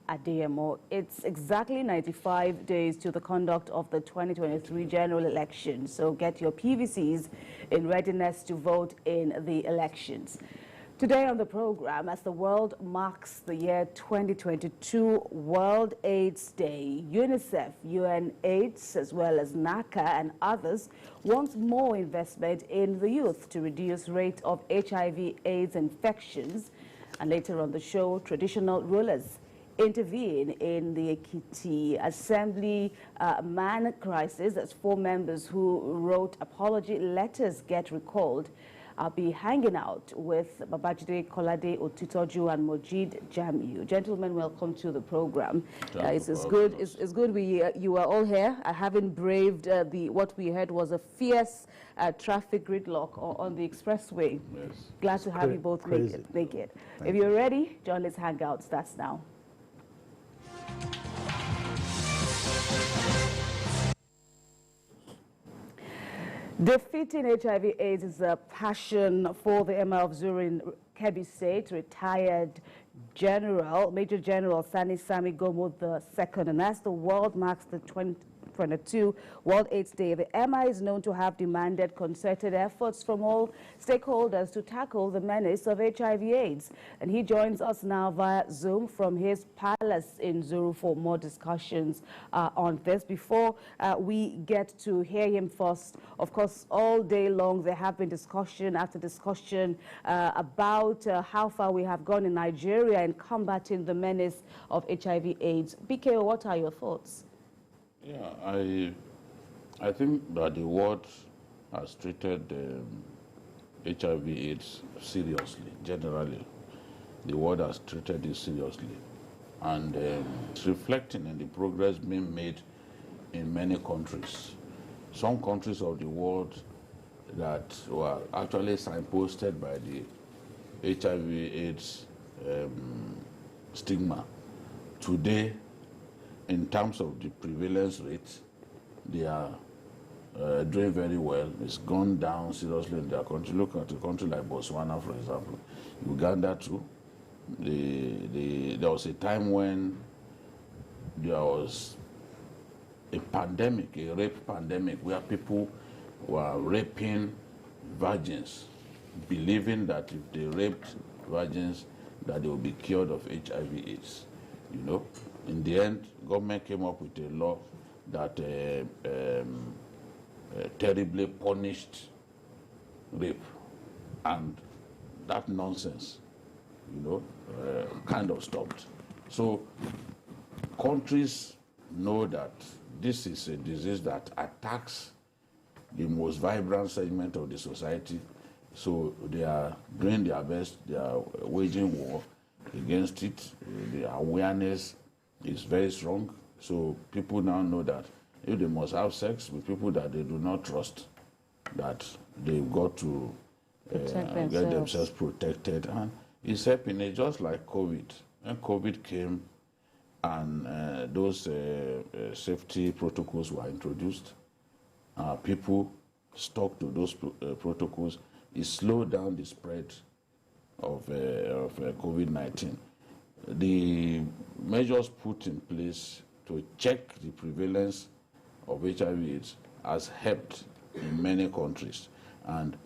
Adeyemo. It's exactly 95 days to the conduct of the 2023 general election, so get your PVCs in readiness to vote in the elections. Today on the program, as the world marks the year 2022 World AIDS Day, UNICEF, UNAIDS, as well as NACA and others want more investment in the youth to reduce rate of HIV AIDS infections. And later on the show, traditional rulers intervene in the Ekiti Assembly man crisis as 4 members who wrote apology letters get recalled. I'll be hanging out with Babajide Kolade Otitoju and Mojid Jamiu. Gentlemen, welcome to the program. It's good you are all here. I haven't braved what we heard was a fierce traffic gridlock on the expressway. Yes. Glad to have you both make it. If you're ready, John, let's hang out. Starts now. Defeating HIV AIDS is a passion for the Emir of Zuru in Kebbi State, retired Major General Sani Sami Gomo II. And as the world marks the 2022 World AIDS Day, the Emir is known to have demanded concerted efforts from all stakeholders to tackle the menace of HIV AIDS. And he joins us now via Zoom from his palace in Zuru for more discussions on this. Before we get to hear him first, of course, all day long there have been discussion after discussion about how far we have gone in Nigeria in combating the menace of HIV AIDS. BKO, what are your thoughts? Yeah, I think that the world has treated HIV AIDS seriously, generally. The world has treated it seriously. And it's reflecting in the progress being made in many countries. Some countries of the world that were actually signposted by the HIV AIDS stigma. Today, in terms of the prevalence rate, they are doing very well. It's gone down seriously in their country. Look at a country like Botswana, for example. Uganda too. There was a time when there was a pandemic, a rape pandemic, where people were raping virgins, believing that if they raped virgins, that they would be cured of HIV AIDS. You know, in the end, government came up with a law that terribly punished rape, and that nonsense, you know, kind of stopped. So countries know that this is a disease that attacks the most vibrant segment of the society. So they are doing their best. They are waging war against it. The awareness is very strong. So people now know that if they must have sex with people that they do not trust, that they've got to get themselves protected. And it's happening just like COVID. When COVID came and those safety protocols were introduced, people stuck to those protocols. It slowed down the spread of COVID-19. The measures put in place to check the prevalence of HIV/AIDS has helped in many countries, and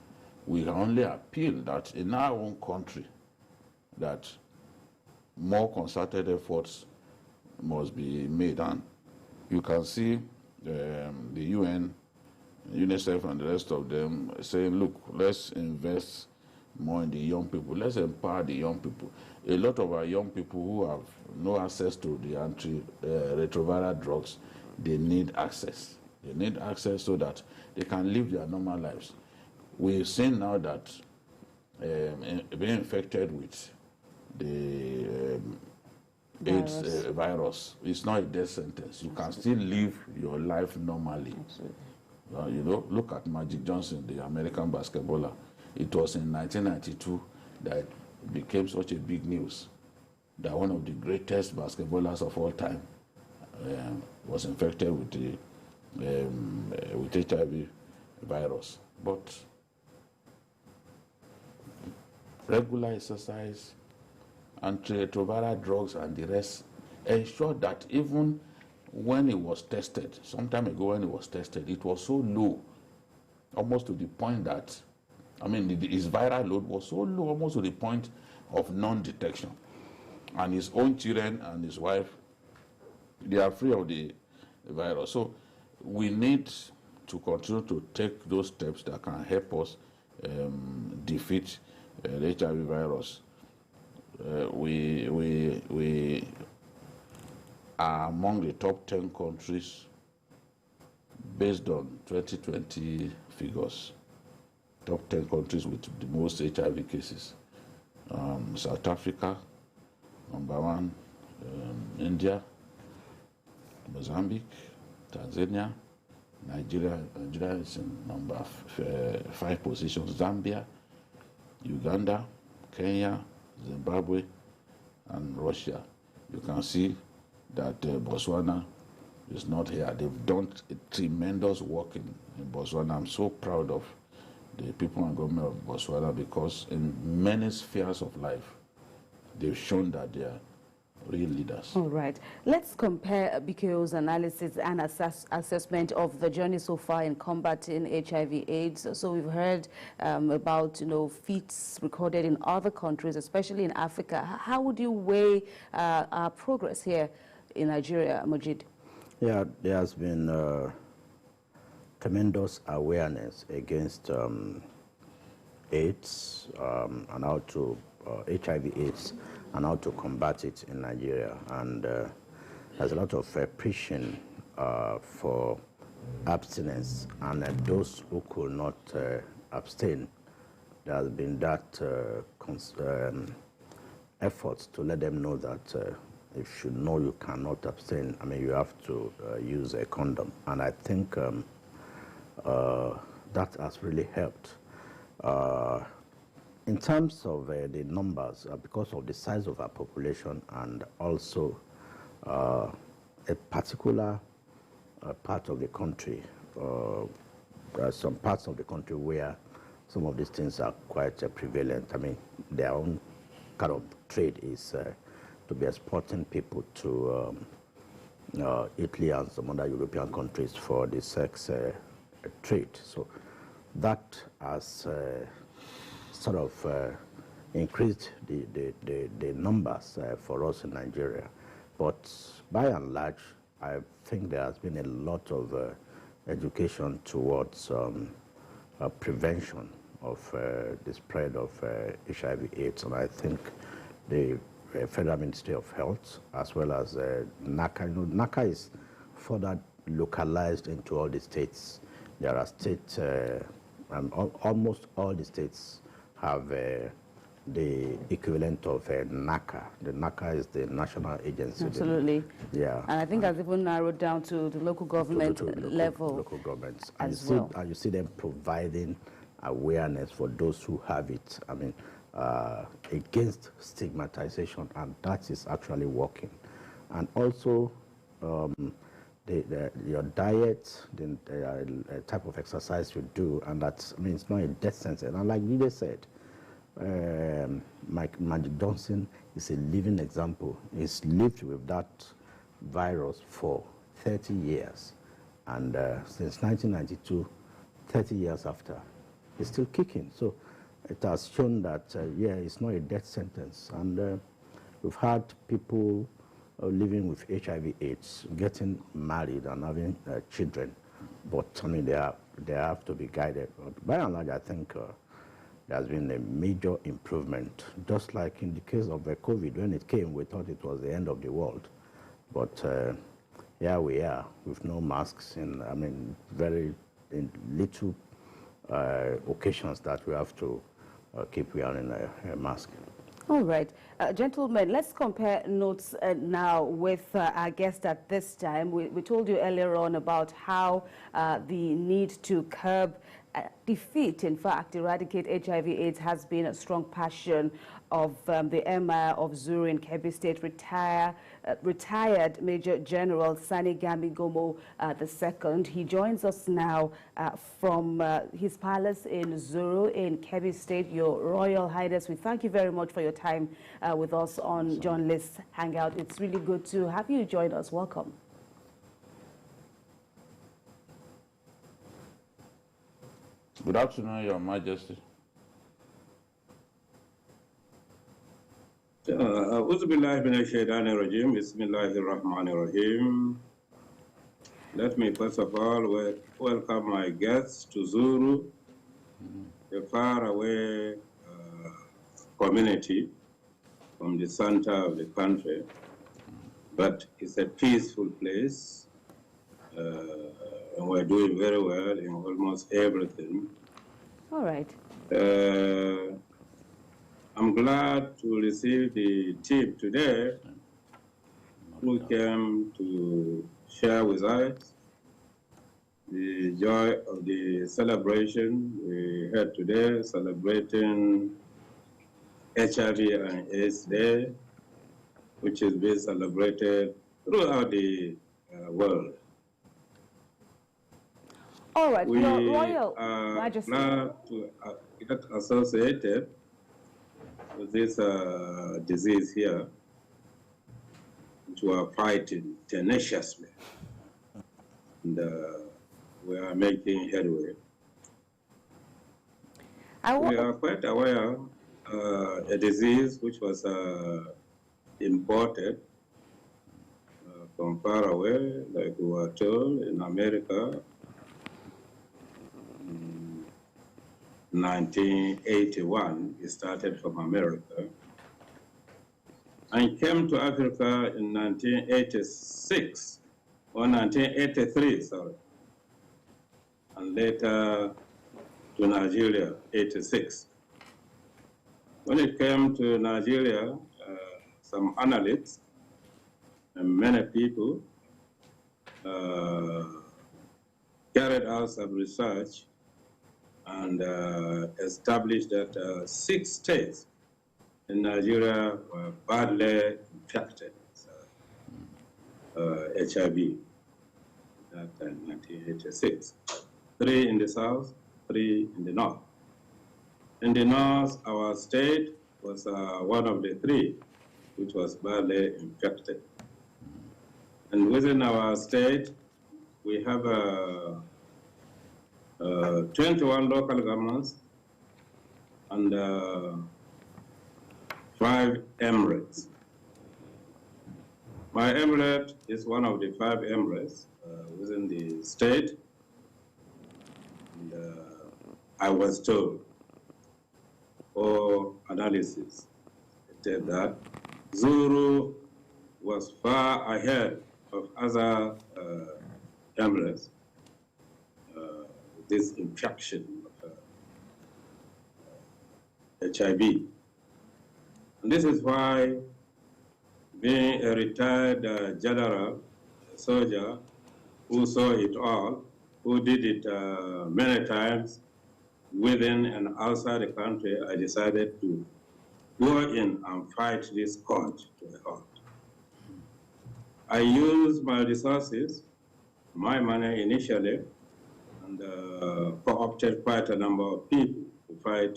we can only appeal that in our own country that more concerted efforts must be made. And you can see the UN, UNICEF and the rest of them saying, look, let's invest more in the young people. Let's empower the young people. A lot of our young people who have no access to the antiretroviral drugs, they need access. They need access so that they can live their normal lives. We've seen now that being infected with the AIDS virus is not a death sentence. You can still live your life normally. You know, look at Magic Johnson, the American basketballer. It was in 1992 that it became such a big news that one of the greatest basketballers of all time was infected with HIV virus. But regular exercise, antiretroviral drugs, and the rest ensured that even when it was tested, some time ago when it was tested, it was so low, almost to the point that, I mean, his viral load was so low, almost to the point of non-detection. And his own children and his wife, they are free of the virus. So we need to continue to take those steps that can help us defeat the HIV virus. We are among the top 10 countries based on 2020 figures. Top 10 countries with the most HIV cases. South Africa, number 1, India, Mozambique, Tanzania, Nigeria is in number 5 positions, Zambia, Uganda, Kenya, Zimbabwe, and Russia. You can see that Botswana is not here. They've done a tremendous work in Botswana. I'm so proud of the people and government of Botswana, because in many spheres of life, they've shown that they are real leaders. All right. Let's compare BKO's analysis and assessment of the journey so far in combating HIV AIDS. So we've heard about, feats recorded in other countries, especially in Africa. How would you weigh our progress here in Nigeria, Majid? Yeah, there has been tremendous awareness against AIDS and how to HIV AIDS and how to combat it in Nigeria. And there's a lot of preaching for abstinence, and those who could not abstain, there has been that effort to let them know that if you know you cannot abstain, I mean, you have to use a condom. And I think that has really helped. In terms of the numbers, because of the size of our population and also a particular part of the country, there are some parts of the country where some of these things are quite prevalent. I mean, their own kind of trade is to be exporting people to Italy and some other European countries for the sex trade. So that has sort of increased the numbers for us in Nigeria. But by and large, I think there has been a lot of education towards prevention of the spread of HIV AIDS. And I think the Federal Ministry of Health, as well as NACA, NACA is further localized into all the states. There are states, almost all the states have the equivalent of NACA. The NACA is the national agency. Absolutely. Yeah. And I think that's even narrowed down to the local government level. Local governments. As well. And you see them providing awareness for those who have it. I mean, against stigmatization, and that is actually working. And also, your diet, the type of exercise you do, and that's, I mean, it's not a death sentence. And like you just said, Magic Johnson is a living example. He's lived with that virus for 30 years. And since 1992, 30 years after, he's still kicking. So it has shown that, yeah, it's not a death sentence. And we've had people living with HIV AIDS, getting married and having children. But, I mean, they have to be guided. But by and large, I think there's been a major improvement. Just like in the case of COVID, when it came, we thought it was the end of the world. But here we are with no masks, and I mean, very little occasions that we have to keep wearing a mask. All right. Gentlemen, let's compare notes now with our guest at this time. We told you earlier on about how the need to curb, defeat, in fact, eradicate HIV/AIDS has been a strong passion of the Emir of Zuru in Kebbi State, retired Major General Sani Gami Gomo II. He joins us now from his palace in Zuru in Kebbi State. Your Royal Highness, we thank you very much for your time with us on Journalists Hangout. It's really good to have you join us. Welcome. Good afternoon, Your Majesty. أعوذ بالله من الشيطان الرجيم بسم الله الرحمن الرحيم. Let me first of all welcome my guests to Zuru, a faraway community from the center of the country, but it's a peaceful place. And we're doing very well in almost everything. All right. I'm glad to receive the team today who came to share with us the joy of the celebration we had today, celebrating HIV and AIDS Day, which is being celebrated throughout the world. All right, We Your Royal are Majesty. glad to get associated with this disease here, which we are fighting tenaciously, and we are making headway. We are quite aware a disease which was imported from far away, like we were told in America. 1981, it started from America and came to Africa in 1986 or 1983, sorry, and later to Nigeria, 86. When it came to Nigeria, some analysts and many people carried out some research and established that 6 states in Nigeria were badly infected with HIV. That in 1986. 3 in the south, 3 in the north. In the north, our state was one of the 3 which was badly infected. And within our state, we have 21 local governments and 5 emirates. My emirate is one of the 5 emirates within the state. And I was told, or analysis, said that Zuru was far ahead of other emirates. This infection of HIV. And this is why, being a retired general, a soldier, who saw it all, who did it many times within and outside the country, I decided to go in and fight this scourge to the heart. I used my resources, my money initially, and co-opted quite a number of people to fight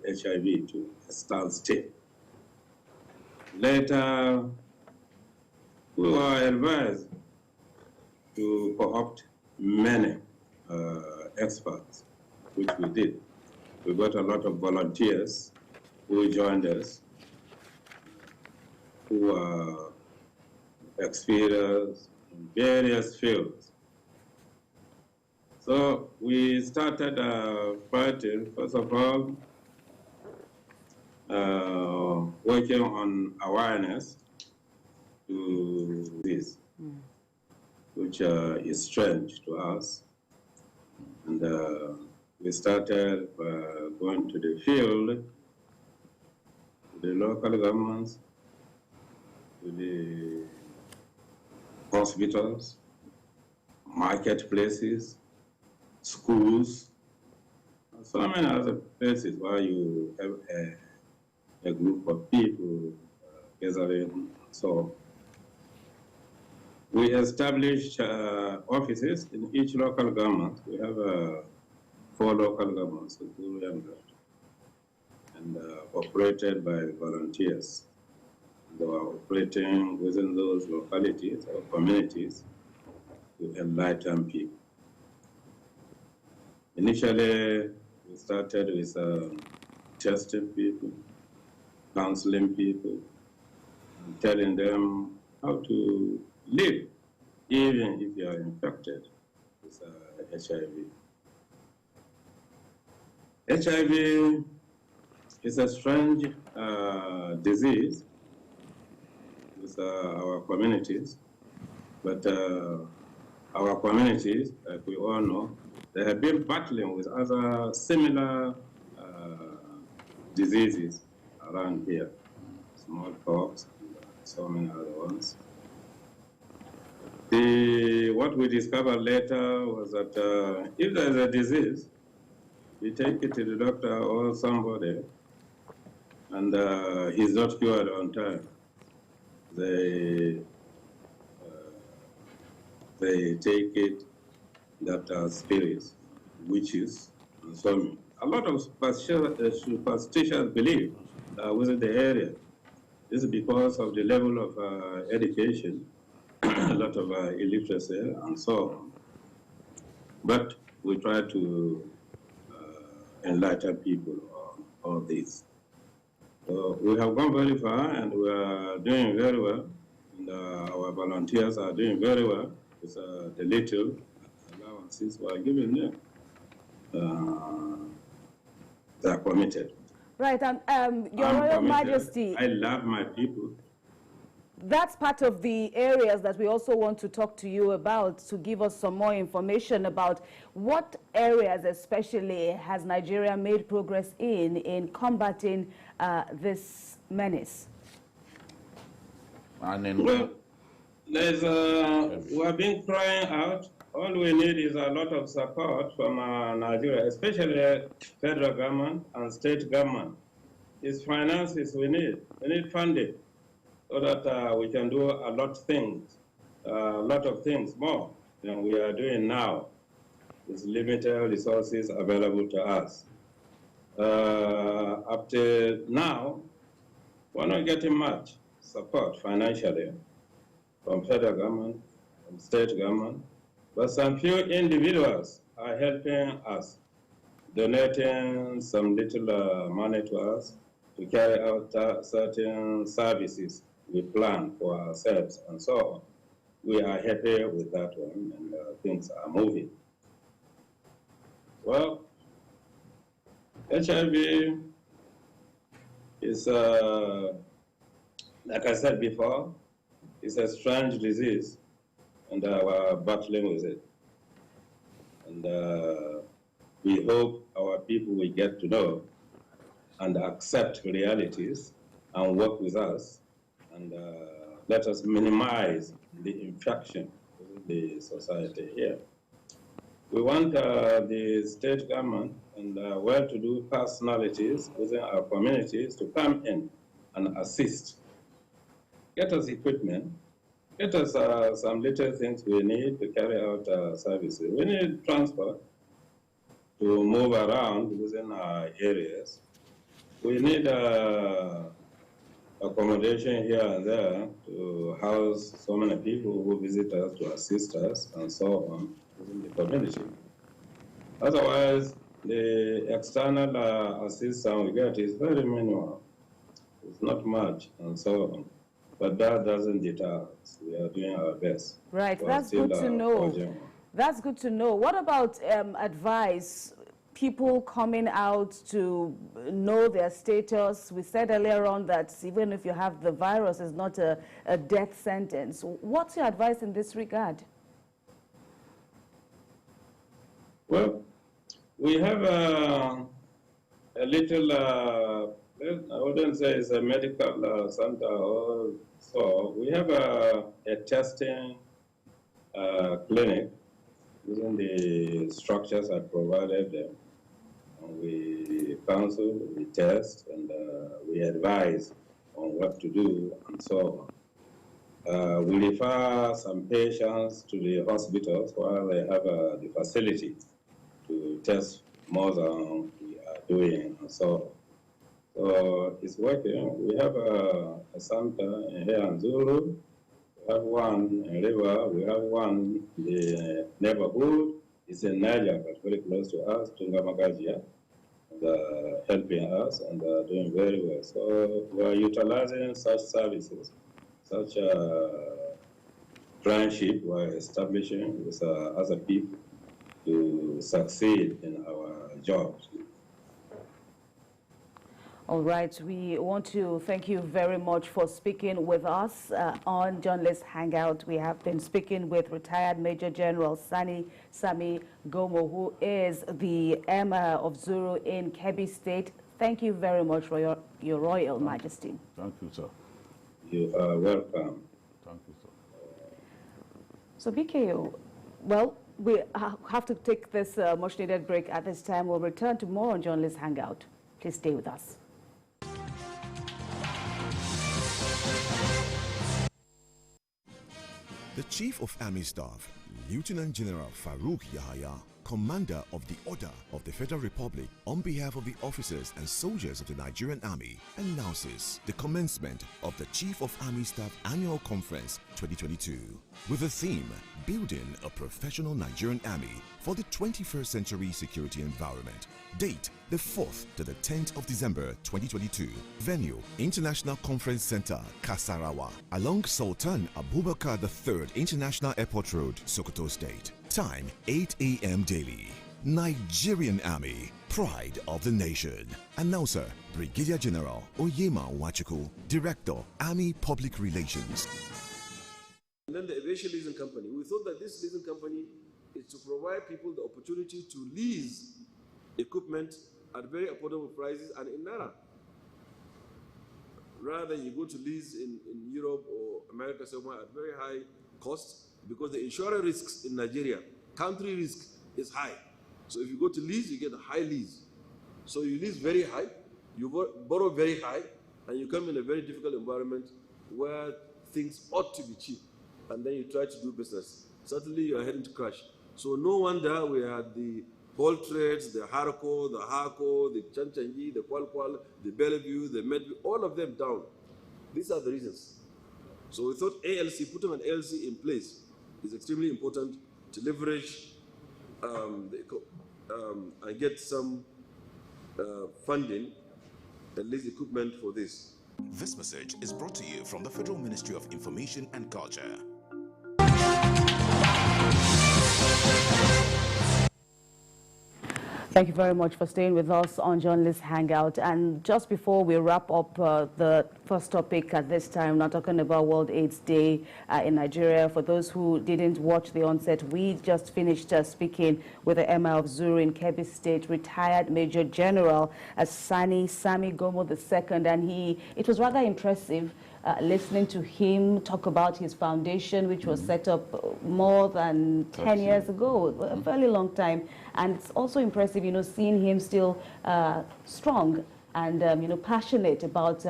HIV to a standstill. Later, we were advised to co-opt many experts, which we did. We got a lot of volunteers who joined us, who are experienced in various fields. So we started fighting, first of all, working on awareness to this, which is strange to us. And we started going to the field, to the local governments, to the hospitals, marketplaces, schools, so many other places where you have a group of people gathering. So we established offices in each local government. We have 4 local governments, and operated by volunteers. They were operating within those localities or communities to enlighten people. Initially, we started with testing people, counseling people, and telling them how to live, even if you are infected with HIV. HIV is a strange disease with our communities, but our communities, like we all know, they have been battling with other similar diseases around here, smallpox, and so many other ones. What we discovered later was that if there's a disease, we take it to the doctor or somebody, and he's not cured on time. They take it that are spirits, witches, and so on. A lot of superstitious belief within the area. This is because of the level of education, a lot of illiteracy, and so on. But we try to enlighten people on all this. So we have gone very far, and we are doing very well. And our volunteers are doing very well with the little allowances we are giving them. They are committed. Right, Your Royal Majesty. I love my people. That's part of the areas that we also want to talk to you about, to give us some more information about what areas especially has Nigeria made progress in combating this menace. Well, we have been crying out. All we need is a lot of support from Nigeria, especially federal government and state government. It's finances we need. We need funding so that we can do a lot of things more than we are doing now with limited resources available to us. Up to now, we're not getting much support financially from federal government, from state government, but some few individuals are helping us, donating some little money to us to carry out certain services we plan for ourselves and so on. We are happy with that one, and things are moving. Well, HIV is, like I said before, it's a strange disease, and we're battling with it. And we hope our people will get to know and accept realities and work with us, and let us minimize the infection in the society here. We want the state government and well-to-do personalities within our communities to come in and assist. Get us equipment, get us some little things we need to carry out services. We need transport to move around within our areas. We need accommodation here and there to house so many people who visit us, to assist us, and so on within the community. Otherwise, the external assistance we get is very minimal. It's not much, and so on. But that doesn't deter us. We are doing our best. Right, that's good to know. That's good to know. What about advice? People coming out to know their status. We said earlier on that even if you have the virus, it's not a death sentence. What's your advice in this regard? Well, we have a little, I wouldn't say it's a medical center or so. We have a testing clinic within the structures I provided them. We counsel, we test, and we advise on what to do, and so on. We refer some patients to the hospitals where they have the facility to test more than we are doing, and so on. So it's working. We have a center here in Zulu. We have one in River. We have one in the neighborhood. It's in Niger, but very close to us, Tungamagajia, helping us and doing very well. So we are utilizing such services, such friendship we are establishing with other people to succeed in our jobs. All right, we want to thank you very much for speaking with us on Journalist Hangout. We have been speaking with retired Major General Sani Sami Gomo, who is the Emir of Zuru in Kebbi State. Thank you very much for your Royal Majesty. Thank you, sir. You are welcome. Thank you, sir. So, BKO, well, we have to take this much-needed break at this time. We'll return to more on Journalist Hangout. Please stay with us. The Chief of Army Staff, Lieutenant General Farouk Yahaya, Commander of the Order of the Federal Republic, on behalf of the officers and soldiers of the Nigerian Army, announces the commencement of the Chief of Army Staff Annual Conference 2022 with the theme, Building a Professional Nigerian Army for the 21st Century Security Environment. Date, the 4th to the 10th of December 2022. Venue, International Conference Center, Kasarawa, along Sultan Abubakar III International Airport Road, Sokoto State. Time, 8 a.m. daily. Nigerian Army, pride of the nation. Announcer, Brigadier General Oyema Wachuku, Director, Army Public Relations. And then the aviation leasing company. We thought that this leasing company is to provide people the opportunity to lease equipment at very affordable prices and in Naira. Rather than you go to lease in Europe or America somewhere at very high cost, because the insurance risks in Nigeria, country risk is high. So if you go to lease, you get a high lease. So you lease very high, you borrow very high, and you come in a very difficult environment where things ought to be cheap, and then you try to do business. Certainly you are heading to crash. So no wonder we had the Paul Trades, the Harco, the Harco, the Chanchangi, the Kwalkwal, the Bellevue, the Medview, all of them down. These are the reasons. So we thought putting an ALC in place is extremely important to leverage and get some funding, at least equipment for this. This message is brought to you from the Federal Ministry of Information and Culture. Thank you very much for staying with us on Journalist Hangout. And just before we wrap up the first topic at this time, not talking about World AIDS Day in Nigeria. For those who didn't watch the onset, we just finished speaking with the Emir of Zuru in Kebbi State, retired Major General Sani Sami Gomo II. And it was rather impressive listening to him talk about his foundation, which was set up more than 10 years ago, a fairly long time. And it's also impressive, seeing him still strong and, passionate about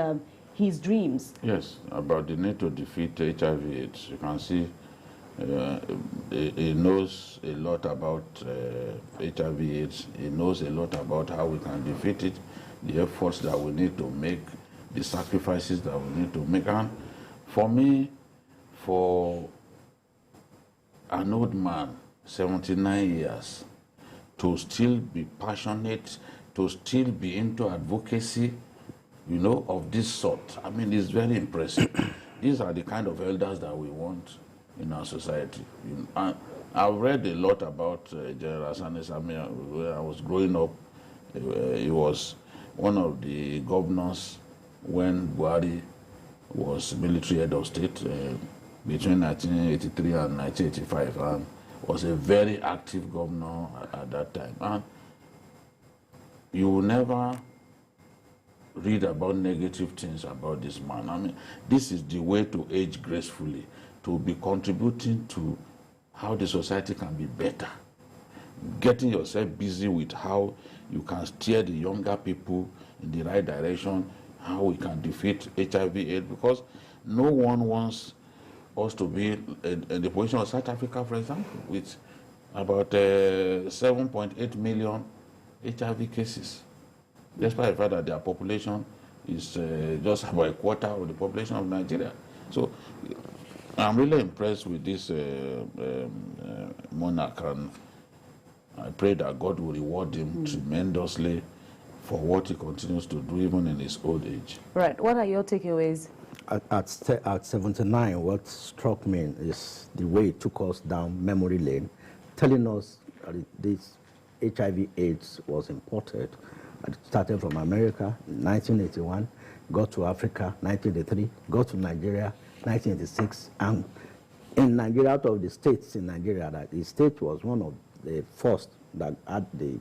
his dreams. Yes, about the need to defeat HIV AIDS. You can see he knows a lot about HIV AIDS. He knows a lot about how we can defeat it, the efforts that we need to make, the sacrifices that we need to make. And for me, for an old man, 79 years, to still be passionate, to still be into advocacy, of this sort, I mean, it's very impressive. These are the kind of elders that we want in our society. I've read a lot about General Sani Sami. When I was growing up, he was one of the governors when Buhari was military head of state between 1983 and 1985, and was a very active governor at that time. And you will never read about negative things about this man. I mean, this is the way to age gracefully, to be contributing to how the society can be better. getting yourself busy with how you can steer the younger people in the right direction, how we can defeat HIV AIDS, because no one wants us to be in the position of South Africa, for example, with about 7.8 million HIV cases, despite the fact that their population is just about a quarter of the population of Nigeria. So I'm really impressed with this monarch, and I pray that God will reward him tremendously for what he continues to do even in his old age. Right. What are your takeaways? At 79, what struck me is the way it took us down memory lane, telling us that this HIV AIDS was imported. It started from America in 1981, got to Africa 1983, got to Nigeria 1986, and in Nigeria, out of the states in Nigeria, that the state was one of the first that had the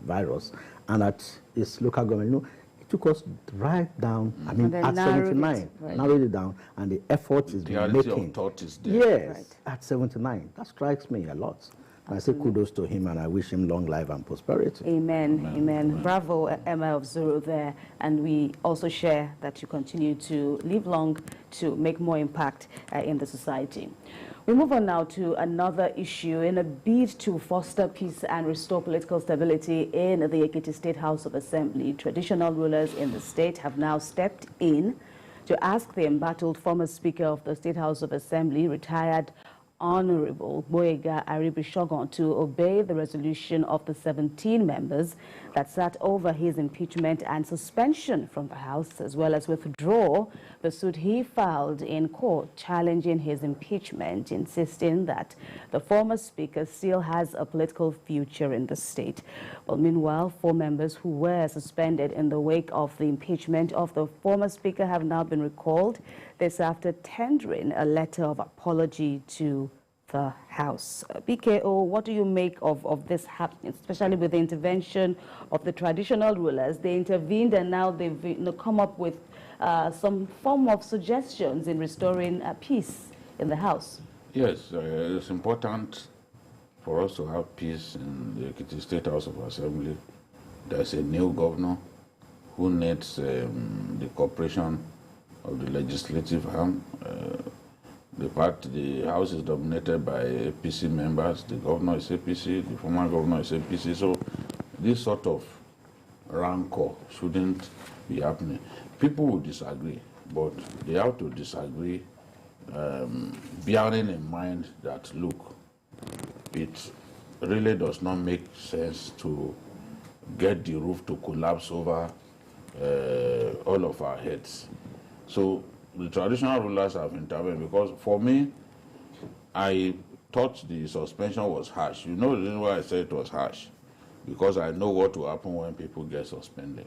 virus, and at its local government, it took us right down, I mean, at 79, narrowed it down, and the effort is making. Of thought is there. Yes, at 79. That strikes me a lot. I say kudos to him, and I wish him long life and prosperity. Amen. Amen. Bravo, Emma of Zuru there. And we also share that you continue to live long to make more impact in the society. We move on now to another issue. In a bid to foster peace and restore political stability in the Ekiti State House of Assembly, traditional rulers in the state have now stepped in to ask the embattled former Speaker of the State House of Assembly, retired Honorable Boyega Aribishogon, to obey the resolution of the 17 members that sat over his impeachment and suspension from the House, as well as withdraw the suit he filed in court challenging his impeachment, insisting that the former Speaker still has a political future in the state. Well, meanwhile, 4 members who were suspended in the wake of the impeachment of the former Speaker have now been recalled. This after tendering a letter of apology to the House. BKO, what do you make of this happening, especially with the intervention of the traditional rulers? They intervened, and now they've come up with some form of suggestions in restoring peace in the House. Yes, it's important for us to have peace in the Ekiti State House of Assembly. There's a new governor who needs the cooperation of the legislative arm. The House is dominated by APC members. The governor is APC, the former governor is APC. So this sort of rancor shouldn't be happening. People will disagree, but they have to disagree, bearing in mind that, look, it really does not make sense to get the roof to collapse over all of our heads. So the traditional rulers have intervened, because for me, I thought the suspension was harsh. You know the reason why I said it was harsh? Because I know what will happen when people get suspended.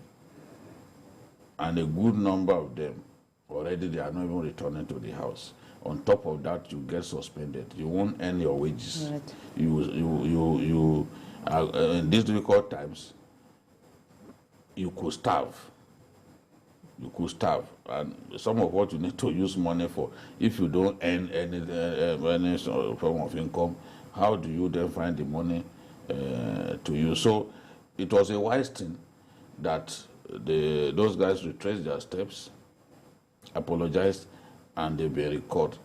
And a good number of them, already they are not even returning to the house. On top of that, you get suspended. You won't earn your wages. Right. You in these difficult times, you could starve. You could starve, and some of what you need to use money for, if you don't earn any form of income, how do you then find the money to use? So it was a wise thing that those guys retraced their steps, apologized, and they've been recalled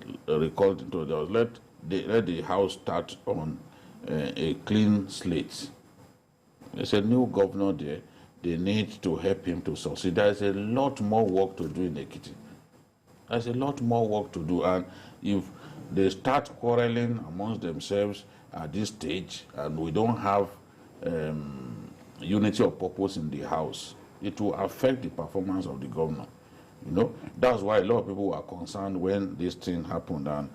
into the house. Let the House start on a clean slate. There's a new governor there. They need to help him to succeed. There's a lot more work to do in Ekiti. There's a lot more work to do. And if they start quarreling amongst themselves at this stage, and we don't have unity of purpose in the House, it will affect the performance of the governor. You know, that's why a lot of people were concerned when this thing happened, and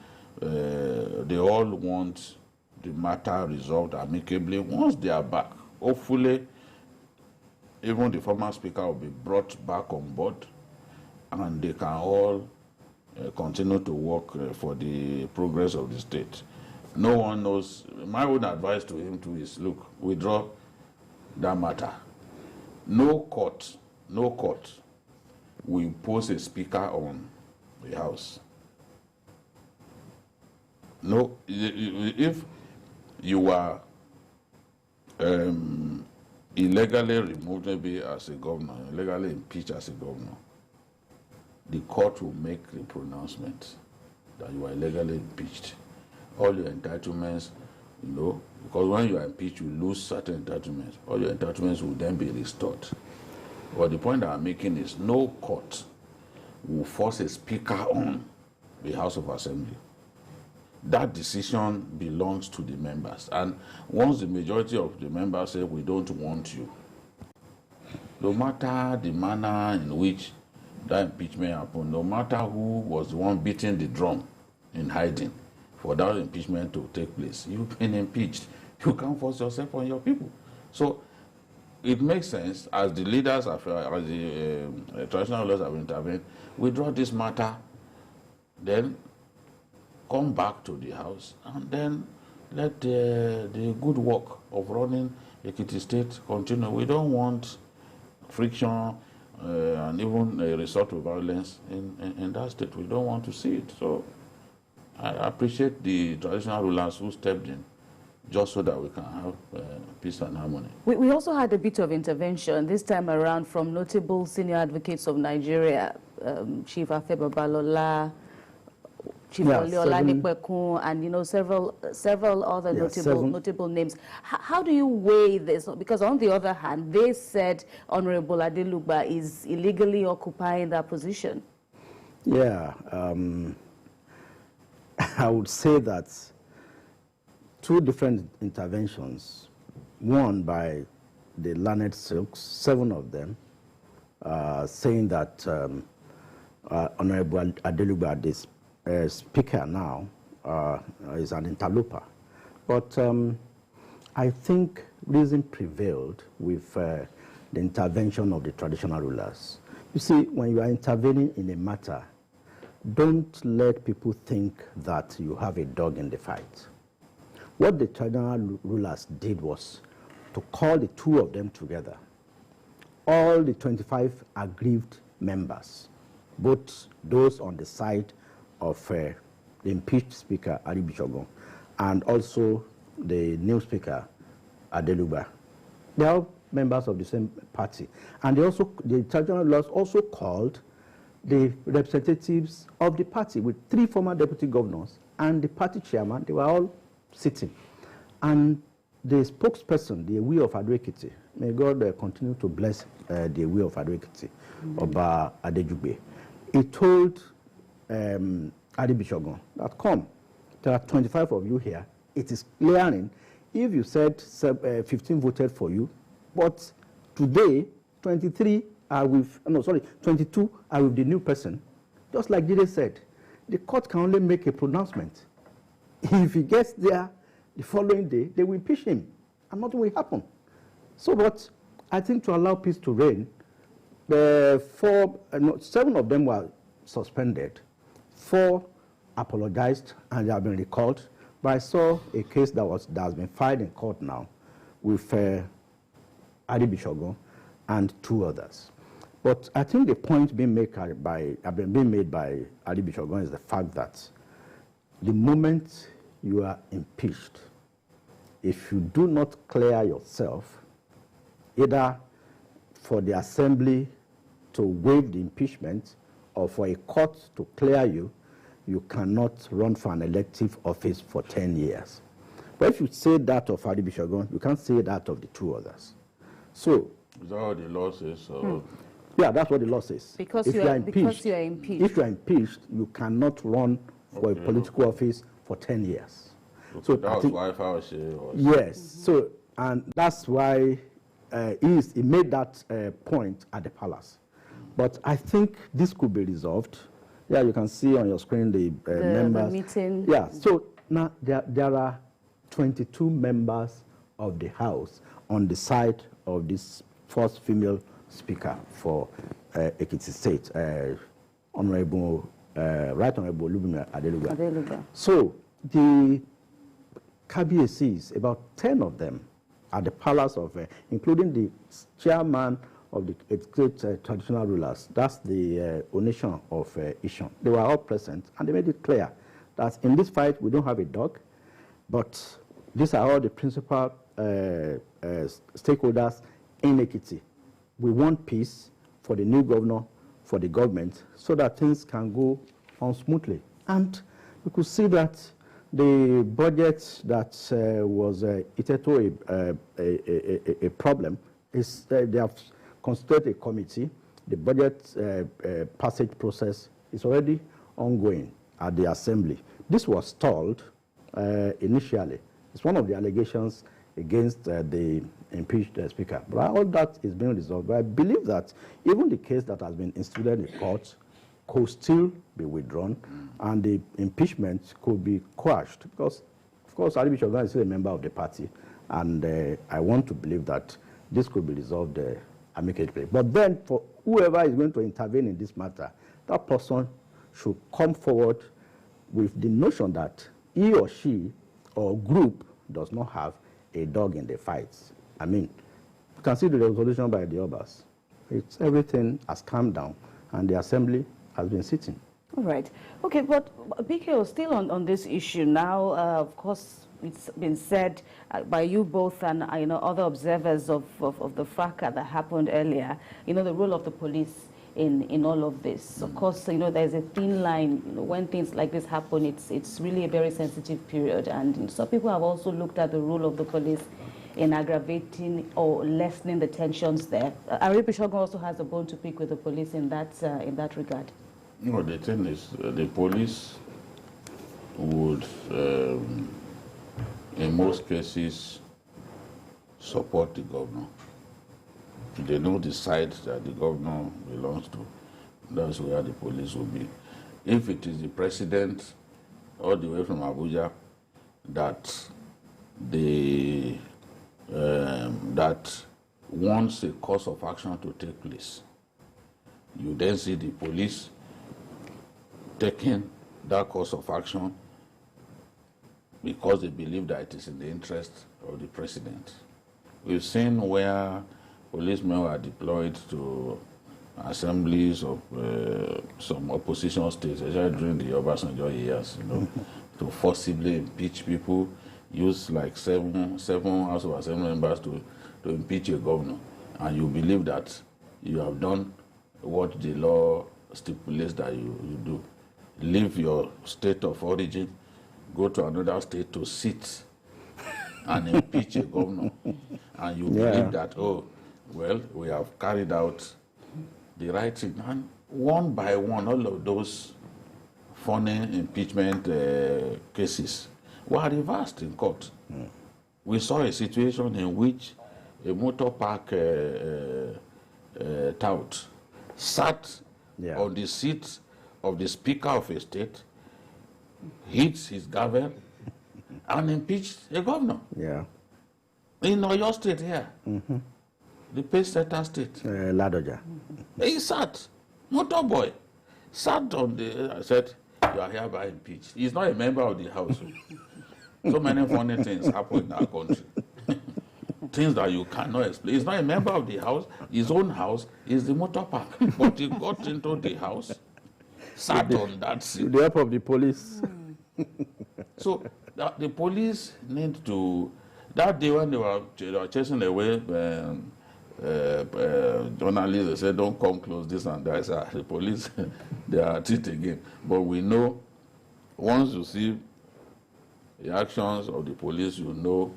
they all want the matter resolved amicably. Once they are back, hopefully, even the former speaker will be brought back on board, and they can all continue to work for the progress of the state. No one knows. My own advice to him too is, look, withdraw that matter. No court will impose a speaker on the House. No, if you are illegally removed maybe as a governor, illegally impeached as a governor, the court will make the pronouncement that you are illegally impeached. All your entitlements, you know, because when you are impeached, you lose certain entitlements. All your entitlements will then be restored. But the point that I'm making is no court will force a speaker on the House of Assembly. That decision belongs to the members. And once the majority of the members say, we don't want you, no matter the manner in which that impeachment happened, no matter who was the one beating the drum in hiding for that impeachment to take place, you've been impeached. You can't force yourself on your people. So it makes sense, as the leaders, as the traditional rulers have intervened, withdraw this matter, then come back to the House, and then let the good work of running Ekiti State continue. We don't want friction and even a resort of violence in that state. We don't want to see it. So I appreciate the traditional rulers who stepped in just so that we can have peace and harmony. We also had a bit of intervention this time around from notable senior advocates of Nigeria, Chief Afe Babalola, Chief Oliola Nikpekun, and you know several other notable names. How do you weigh this? Because on the other hand, they said Honorable Adelugba is illegally occupying that position. Yeah, I would say that two different interventions, one by the learned silks, 7 of them, saying that Honorable Adelugba, this speaker now, is an interloper. But I think reason prevailed with the intervention of the traditional rulers. You see, when you are intervening in a matter, don't let people think that you have a dog in the fight. What the traditional rulers did was to call the 2 of them together, all the 25 aggrieved members, both those on the side of the impeached speaker, Ali Bishogun, and also the new speaker, Adelugba. They are all members of the same party. And the traditional rulers also called the representatives of the party with 3 former deputy governors and the party chairman. They were all sitting. And the spokesperson, the Ewe of Ekiti, may God continue to bless the Ewe of Ekiti, Oba Adejugbe. He told Adi Bishogun that, come, there are 25 of you here. It is clearing. If you said 15 voted for you, but today 22 are with the new person. Just like Jide said, the court can only make a pronouncement. If he gets there the following day, they will impeach him, and nothing will happen. So, but I think to allow peace to reign, 7 of them were suspended, 4 apologized, and they have been recalled. But I saw a case that has been filed in court now with Adi Bishogun and 2 others. But I think the point being made by Adi Bishogun is the fact that the moment you are impeached, if you do not clear yourself, either for the assembly to waive the impeachment or for a court to clear you, you cannot run for an elective office for 10 years. But if you say that of Adi Bishogun, you can't say that of the 2 others. So, is that what the law says? Yeah, that's what the law says. Because you are impeached. If you are impeached, you cannot run for a political office for 10 years. Okay, so that was why yes. So, and that's why he made that point at the palace. But I think this could be resolved. Yeah, you can see on your screen the members. The meeting. Yeah, so now there are 22 members of the House on the side of this first female speaker for Ekiti State, Right Honorable Lubimi Adelugba. So the KBACs, about 10 of them, at the palace of, including the chairman of the Ekiti traditional rulers, that's the Onation of Ishon. They were all present, and they made it clear that in this fight we don't have a dog, but these are all the principal stakeholders in Ekiti. We want peace for the new governor, for the government, so that things can go on smoothly. And we could see that the budget that was hitherto a problem is they have constituted a committee. The budget passage process is already ongoing at the assembly. This was stalled initially. It's one of the allegations against the impeached speaker. But all that is being resolved. But I believe that even the case that has been instituted in the court could still be withdrawn, and the impeachment could be quashed, because, of course, Ali Bishop is still a member of the party, and I want to believe that this could be resolved amicably. But then, for whoever is going to intervene in this matter, that person should come forward with the notion that he or she or group does not have a dog in the fight. I mean, you can see the resolution by the Obas. Everything has calmed down, and the assembly has been sitting. All right. Okay, but BK, still on this issue now, of course, it's been said by you both and other observers of the fracas that happened earlier, the role of the police in all of this. Of course, there's a thin line. When things like this happen, it's really a very sensitive period. And some people have also looked at the role of the police in aggravating or lessening the tensions there. Ari Bishogun also has a bone to pick with the police in that regard. No, the thing is, the police would, in most cases, support the governor. They know the side that the governor belongs to. That's where the police will be. If it is the president all the way from Abuja that that wants a course of action to take place, you then see the police taking that course of action because they believe that it is in the interest of the president. We've seen where policemen were deployed to assemblies of some opposition states, especially during the Obasanjo years, to forcibly impeach people, use like seven House of Assembly members to impeach a governor, and you believe that you have done what the law stipulates that you do. Leave your state of origin, go to another state to sit and impeach a governor, and you believe that, oh, well, we have carried out the right thing. And one by one, all of those funny impeachment cases were reversed in court. We saw a situation in which a motor park tout sat on the seat of the Speaker of a state, hit his gavel, and impeached a governor. Yeah. In Oyo State here. The Pace-Setter State. Ladoja. He sat, motor boy, sat on the, said, you are hereby impeached. He's not a member of the House. So many funny things happen in our country. Things that you cannot explain. He's not a member of the House. His own house is the motor park. But he got into the House, sat on that seat. With the help of the police. So the police need to, that day when they were chasing away journalists, they said, don't come close, this and that. So the police, they are at it again. But we know, once you see the actions of the police, you know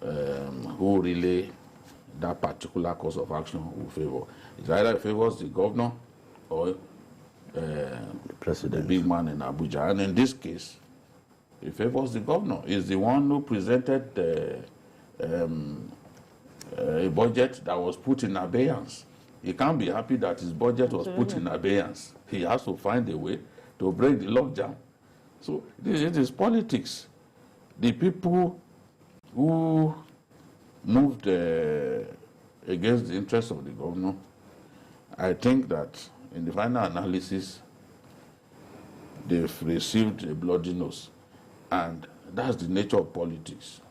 who really that particular course of action will favor. It either favors the governor or the president, the big man in Abuja. And in this case, it favors the governor. He's the one who presented a budget that was put in abeyance. He can't be happy that his budget was put in abeyance. He has to find a way to break the lockdown. So it is politics. The people who moved against the interests of the governor, I think that in the final analysis, they've received a bloody nose. And that's the nature of politics.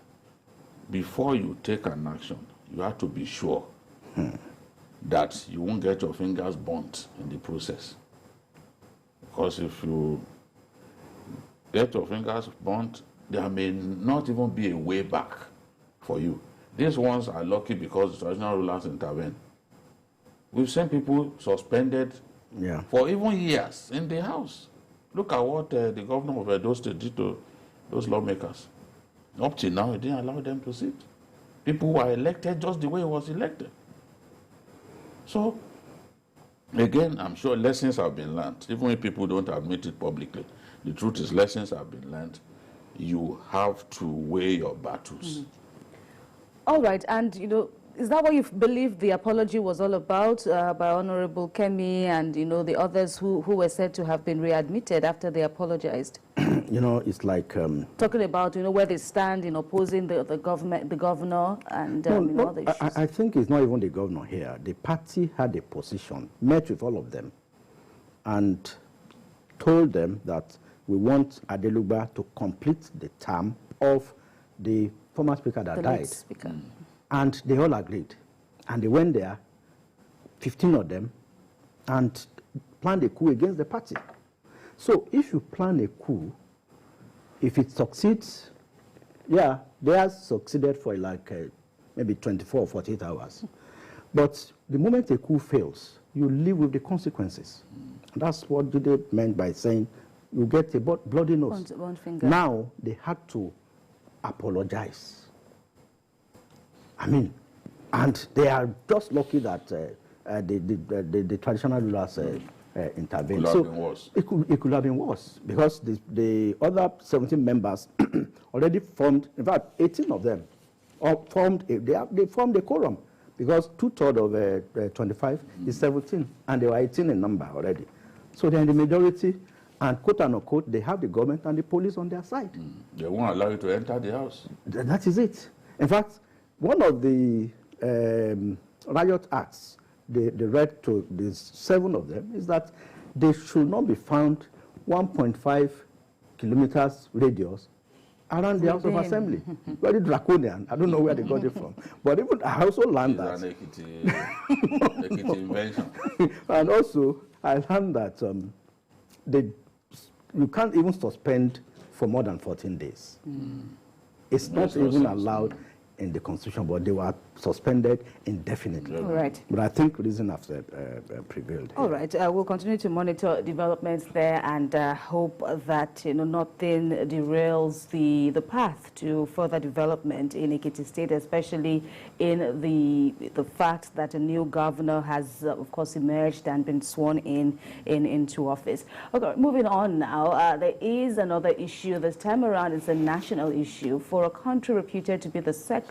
Before you take an action, you have to be sure that you won't get your fingers burnt in the process. Because if you get your fingers burnt, there may not even be a way back for you. These ones are lucky because the traditional rulers intervene. We've seen people suspended for even years in the house. Look at what the governor of Edo State did to those lawmakers. Up till now, he didn't allow them to sit. People were elected just the way he was elected. So, again, I'm sure lessons have been learned, even if people don't admit it publicly. The truth is, lessons have been learned. You have to weigh your battles. All right, and is that what you believe the apology was all about by Honorable Kemi and the others who were said to have been readmitted after they apologized? It's like talking about where they stand in opposing the governor, and other issues. I think it's not even the governor here. The party had a position, met with all of them, and told them that we want Adeluba to complete the term of the former speaker that died. Speaker. And they all agreed. And they went there, 15 of them, and planned a coup against the party. So if you plan a coup, if it succeeds, yeah, they have succeeded for like maybe 24 or 48 hours. But the moment a coup fails, you live with the consequences. That's what they meant by saying you get a bloody nose. One finger. Now they had to apologize. I mean, and they are just lucky that the traditional rulers intervened. It could have been worse. It could have been worse because the other 17 members already formed, in fact, 18 of them formed, they formed a quorum because 2/3 of 25 is 17, and they were 18 in number already. So they're in the majority, and quote unquote, they have the government and the police on their side. They won't allow you to enter the house. That is it. In fact, one of the riot acts they read to the 7 of them is that they should not be found 1.5 kilometers radius around the House of Assembly. Very draconian. I don't know where they got it from. But even I also learned that. It's an Ekiti invention. And also, I learned that you can't even suspend for more than 14 days. It's not even allowed in the Constitution, but they were suspended indefinitely. All right. But I think reason have prevailed. All right. We'll continue to monitor developments there and hope that nothing derails the path to further development in Ekiti State, especially in the fact that a new governor has, of course, emerged and been sworn into office. Okay, moving on now. There is another issue. This time around, it's a national issue for a country reputed to be the second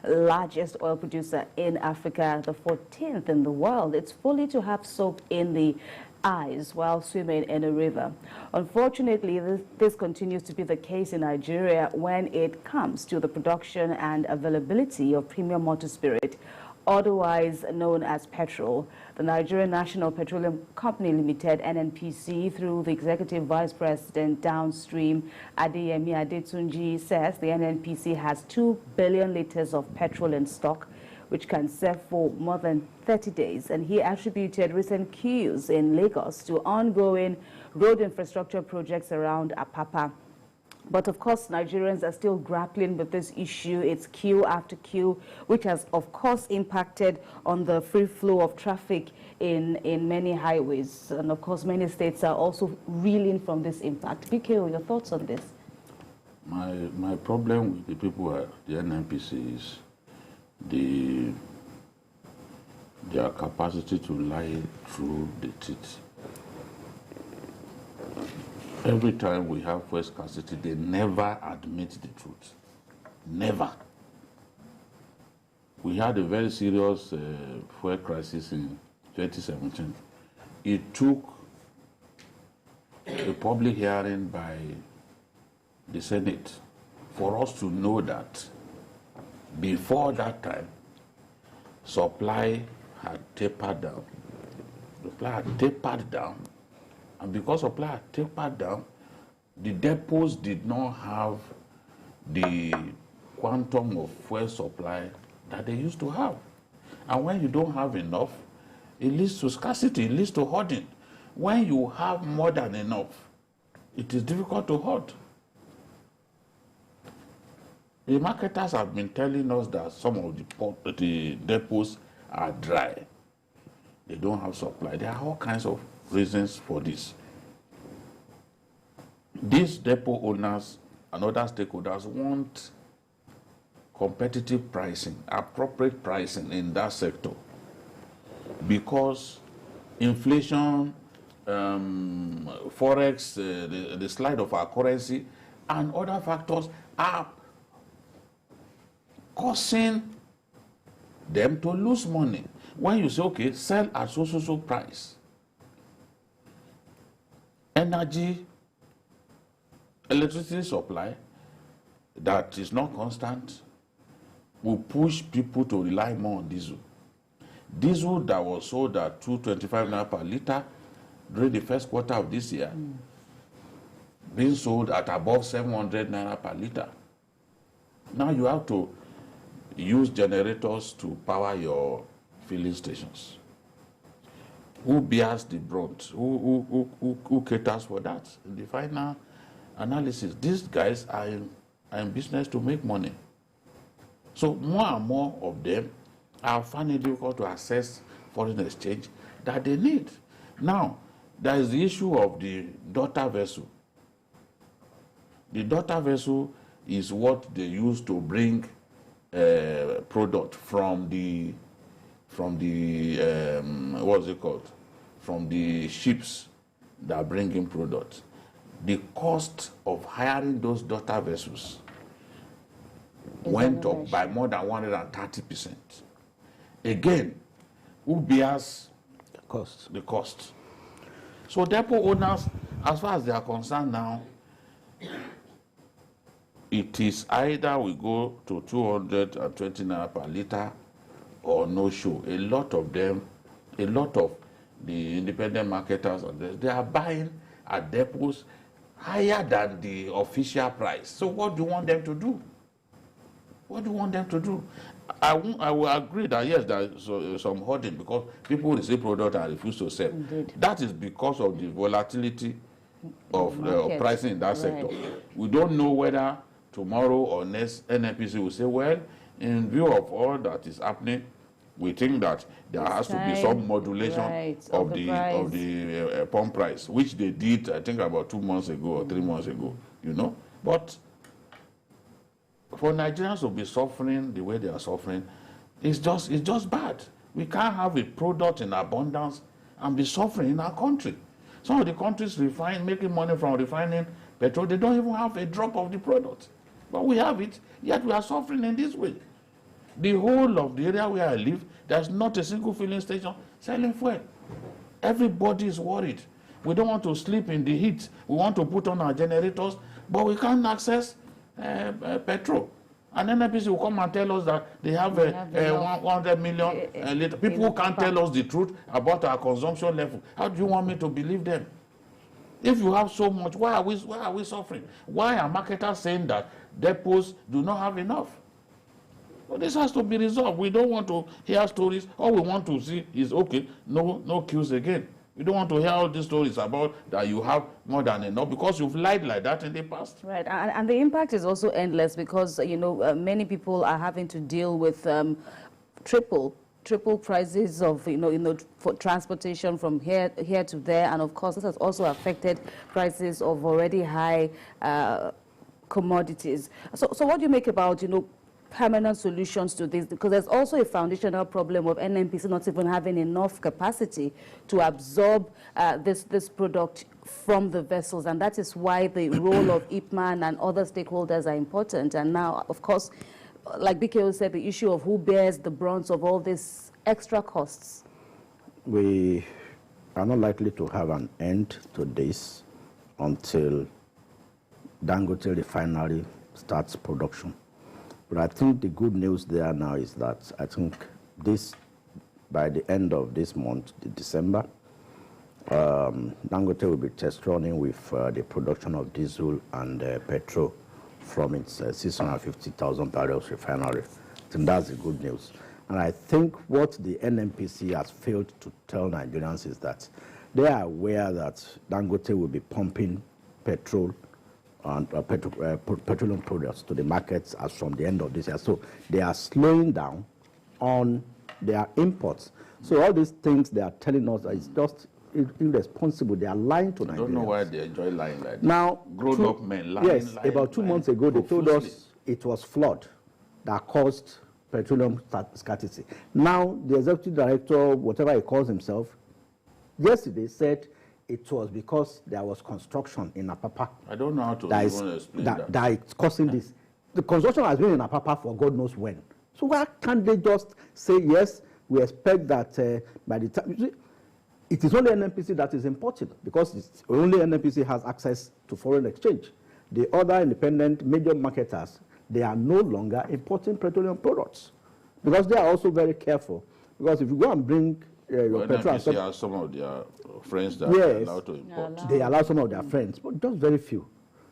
largest oil producer in Africa, the 14th in the world. It's fully to have soap in the eyes while swimming in a river. Unfortunately, this continues to be the case in Nigeria when it comes to the production and availability of premium motor spirit, otherwise known as petrol. The Nigerian National Petroleum Company Limited, NNPC, through the Executive Vice President downstream, Adeyemi Adetunji, says the NNPC has 2 billion liters of petrol in stock, which can serve for more than 30 days. And he attributed recent queues in Lagos to ongoing road infrastructure projects around Apapa. But of course, Nigerians are still grappling with this issue. It's queue after queue, which has, of course, impacted on the free flow of traffic in many highways. And of course, many states are also reeling from this impact. BKO, your thoughts on this? My problem with the people at the NNPC is their capacity to lie through the teeth. Every time we have fuel scarcity, they never admit the truth. Never. We had a very serious fuel crisis in 2017. It took a public hearing by the Senate for us to know that before that time, supply had tapered down. Supply had tapered down. And because supply had tapered down, the depots did not have the quantum of fuel supply that they used to have. And when you don't have enough, it leads to scarcity, it leads to hoarding. When you have more than enough, it is difficult to hoard. The marketers have been telling us that some of the depots are dry. They don't have supply. There are all kinds of reasons for this. These depot owners and other stakeholders want competitive pricing, appropriate pricing in that sector, because inflation, forex, the slide of our currency, and other factors are causing them to lose money. When you say, okay, sell at so price, energy, electricity supply that is not constant will push people to rely more on diesel. Diesel that was sold at 225 naira per litre during the first quarter of this year, being sold at above 700 naira per litre. Now you have to use generators to power your filling stations. Who bears the brunt? Who caters for that? In the final analysis, these guys are in business to make money. So more and more of them are finding it difficult to access foreign exchange that they need. Now, there is the issue of the daughter vessel. The daughter vessel is what they use to bring product from the what's it called? From the ships that bring in product. The cost of hiring those daughter vessels went up by more than 130%. Again, who bears the cost? So depot owners, as far as they are concerned now, it is either we go to 220 naira per litre or no show. A lot of them, a lot of the independent marketers, they are buying at depots higher than the official price. So what do you want them to do? What do you want them to do? I will agree that yes, there is some hoarding because people receive product and refuse to sell. Indeed. That is because of the volatility of pricing in that sector. We don't know whether tomorrow or next NNPC will say, well, in view of all that is happening, we think that there has to be some modulation of the pump price, which they did, I think, about 2 months ago or 3 months ago, you know. But for Nigerians to be suffering the way they are suffering, it's just bad. We can't have a product in abundance and be suffering in our country. Some of the countries making money from refining petrol, they don't even have a drop of the product. But we have it, yet we are suffering in this way. The whole of the area where I live, there's not a single filling station selling fuel. Everybody is worried. We don't want to sleep in the heat. We want to put on our generators, but we can't access petrol. And NNPC will come and tell us that they have 100 million litres. People who can't tell us the truth about our consumption level. How do you want me to believe them? If you have so much, why are we suffering? Why are marketers saying that depots do not have enough? Well, this has to be resolved. We don't want to hear stories. All we want to see is, okay, no queues again. We don't want to hear all these stories about that you have more than enough because you've lied like that in the past. Right, and the impact is also endless because, you know, many people are having to deal with triple prices of, for transportation from here to there. And of course, this has also affected prices of already high commodities. So what do you make about, permanent solutions to this? Because there's also a foundational problem of NNPC not even having enough capacity to absorb this product from the vessels, and that is why the role of IPMAN and other stakeholders are important. And now, of course, like BKO said, the issue of who bears the brunt of all these extra costs. We are not likely to have an end to this until Dangote Refinery starts production. But I think the good news there now is that I think by the end of this month, December, Dangote will be test running with the production of diesel and petrol from its 650,000 barrels refinery. I think that's the good news. And I think what the NNPC has failed to tell Nigerians is that they are aware that Dangote will be pumping petrol on petroleum products to the markets as from the end of this year. So they are slowing down on their imports. So all these things they are telling us is just irresponsible. They are lying to Nigerians. I don't know why they enjoy lying like that. Now, grown-up men lying. Yes, lying, about 2 months ago, they told us it was flood that caused petroleum scarcity. Now, the executive director, whatever he calls himself, yesterday said it was because there was construction in Apapa. I don't know how to even explain that. That is causing this. The construction has been in Apapa for God knows when. So why can't they just say, yes, we expect that by the time... It is only NNPC that is importing because it's only NNPC has access to foreign exchange. The other independent major marketers, they are no longer importing petroleum products because they are also very careful. Because if you go and bring your petrol... NNPC has some of their friends that are allowed to import. They allow some of their friends, but just very few.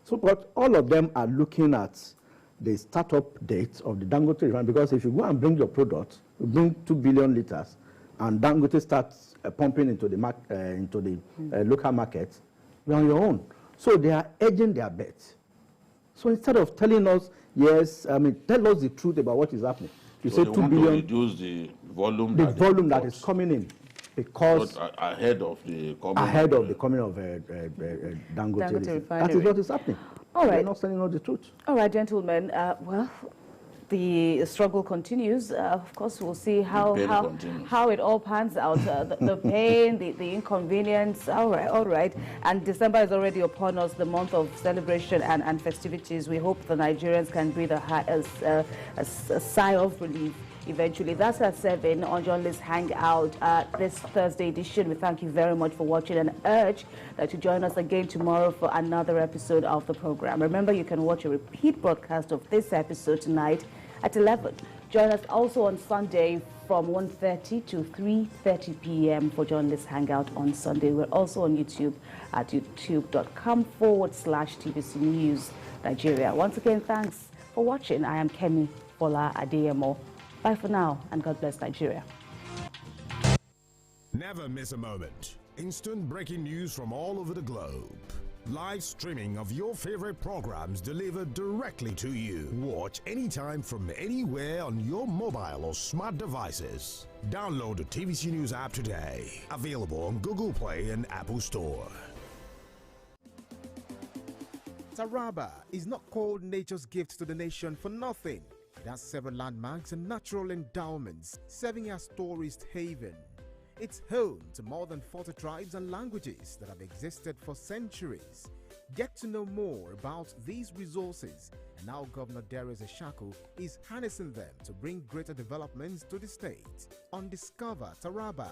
So, but all of them are looking at the startup date of the Dangote refinery because if you go and bring your product, you bring 2 billion liters, and Dangote starts pumping into the local market, you're on your own. So they are edging their bets. So instead of telling us, yes, tell us the truth about what is happening. You say 2 billion. Reduce the volume. That is coming in, because ahead of the coming. Of Dangote refinery. That is what is happening. All right. They're not telling us the truth. All right, gentlemen. Well, the struggle continues. Of course, we'll see how it all pans out. The pain, the inconvenience. All right. And December is already upon us, the month of celebration and festivities. We hope the Nigerians can breathe a sigh of relief eventually. That's at 7 on Journalist Hangout this Thursday edition. We thank you very much for watching and urge that you join us again tomorrow for another episode of the program. Remember, you can watch a repeat broadcast of this episode tonight at 11. Join us also on Sunday from 1:30 to 3:30 p.m. for Journalist Hangout on Sunday. We're also on YouTube at youtube.com/TVC News Nigeria. Once again, thanks for watching. I am Kemi Bola Adeyemo. Bye for now, and God bless Nigeria. Never miss a moment. Instant breaking news from all over the globe. Live streaming of your favorite programs delivered directly to you. Watch anytime from anywhere on your mobile or smart devices. Download the TVC News app today. Available on Google Play and Apple Store. Taraba is not called nature's gift to the nation for nothing. It has several landmarks and natural endowments, serving as tourist haven. It's home to more than 40 tribes and languages that have existed for centuries. Get to know more about these resources and how Governor Darius Ashaku is harnessing them to bring greater developments to the state on Discover Taraba.